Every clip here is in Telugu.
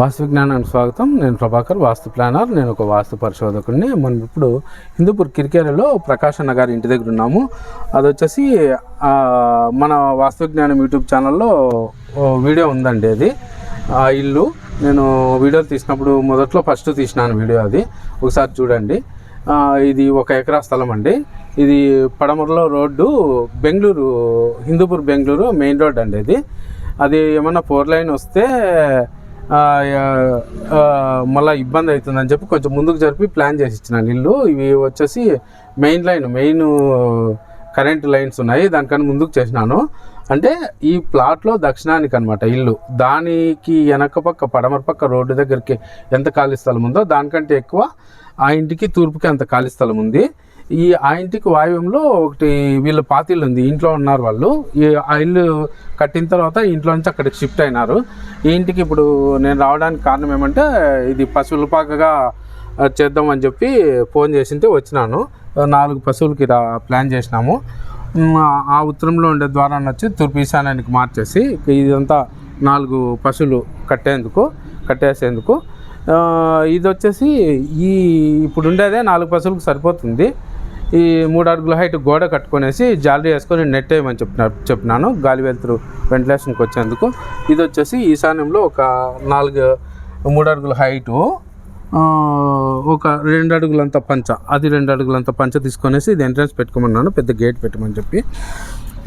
వాస్తు విజ్ఞానానికి స్వాగతం. నేను ప్రభాకర్, వాస్తు ప్లానర్. నేను ఒక వాస్తు పరిశోధకుడిని. మనం ఇప్పుడు హిందూపూర్ కిరికేరలో ప్రకాష్ అన్న గారి ఇంటి దగ్గర ఉన్నాము. అది వచ్చేసి మన వాస్తు విజ్ఞానం యూట్యూబ్ ఛానల్లో వీడియో ఉందండి. అది ఆ ఇల్లు నేను వీడియో తీసినప్పుడు మొదట్లో ఫస్ట్ తీసినాను వీడియో. అది ఒకసారి చూడండి. ఇది 1 ఎకరా స్థలం అండి. ఇది పడమరలో road, Bengaluru, Hindupur Bengaluru main road అండి. అది ఏమన్నా 4 లైన్ వస్తే మళ్ళీ ఇబ్బంది అవుతుందని చెప్పి కొంచెం ముందుకు జరిపి ప్లాన్ చేసి ఇచ్చినాను ఇల్లు. ఇవి వచ్చేసి మెయిన్ కరెంట్ లైన్స్ ఉన్నాయి, దానికన్నా ముందుకు చేసినాను. అంటే ఈ ప్లాట్లో దక్షిణానికి అనమాట ఇల్లు. దానికి వెనక పక్క పడమర పక్క రోడ్డు దగ్గరికి ఎంత ఖాళీ స్థలం ఉందో దానికంటే ఎక్కువ ఆ ఇంటికి తూర్పుకి అంత ఖాళీ స్థలం ఉంది. ఆ ఇంటికి వాయువ్యంలో ఒకటి వీళ్ళ పాతిల్లు ఉంది. ఇంట్లో ఉన్నారు వాళ్ళు. ఆ ఇల్లు కట్టిన తర్వాత ఇంట్లో నుంచి అక్కడికి షిఫ్ట్ అయినారు. ఈ ఇంటికి ఇప్పుడు నేను రావడానికి కారణం ఏమంటే, ఇది పశువుల పాకగా చేద్దామని చెప్పి ఫోన్ చేసింటే వచ్చినాను. 4 పశువులకి ప్లాన్ చేసినాము. ఆ ఉత్తరంలో ఉండే ద్వారాన్ని వచ్చి తూర్పు ఈశాన్యానికి మార్చేసి ఇదంతా 4 పశువులు కట్టేసేందుకు. ఇది వచ్చేసి ఇప్పుడు ఉండేదే 4 పశువులకు సరిపోతుంది. ఈ 3 అడుగుల హైట్ గోడ కట్టుకునేసి జాలరీ వేసుకొని నెట్ వేయమని చెప్పినాను గాలి వెలుతురు వెంటిలేషన్కి వచ్చేందుకు. ఇది వచ్చేసి ఈశాన్యంలో ఒక 3 అడుగుల హైటు, ఒక 2 అడుగులంత పంచ, అది 2 అడుగులంత పంచ తీసుకొనేసి ఇది ఎంట్రన్స్ పెట్టుకోమన్నాను, పెద్ద గేట్ పెట్టమని చెప్పి.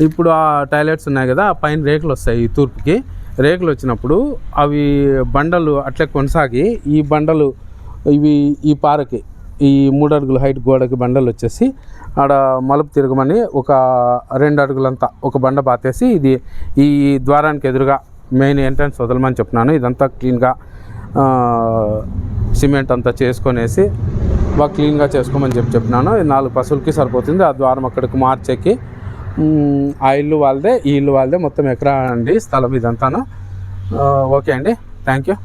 ఇప్పుడు ఆ టాయిలెట్స్ ఉన్నాయి కదా, ఆ పైన రేకులు వస్తాయి. ఈ తూర్పుకి రేకులు వచ్చినప్పుడు అవి బండలు అట్లే కొనసాగి ఈ బండలు ఈ పారకి ఈ 3 అడుగుల హైట్ గోడకి బండలు వచ్చేసి ఆడ మలుపు తిరగమని ఒక 2 అడుగులంతా ఒక బండ పాతేసి ఇది ఈ ద్వారానికి ఎదురుగా మెయిన్ ఎంట్రన్స్ వదలమని చెప్పినాను. ఇదంతా క్లీన్గా సిమెంట్ అంతా చేసుకొనేసి బాగా క్లీన్గా చేసుకోమని చెప్పినాను. 4 పశువులకి సరిపోతుంది. ఆ ద్వారం అక్కడికి మార్చేకి ఆ ఇల్లు వాళ్ళదే, ఈ ఇల్లు వాళ్ళదే. మొత్తం ఎకరా అండి స్థలం ఇదంతాను. ఓకే అండి, థ్యాంక్ యూ.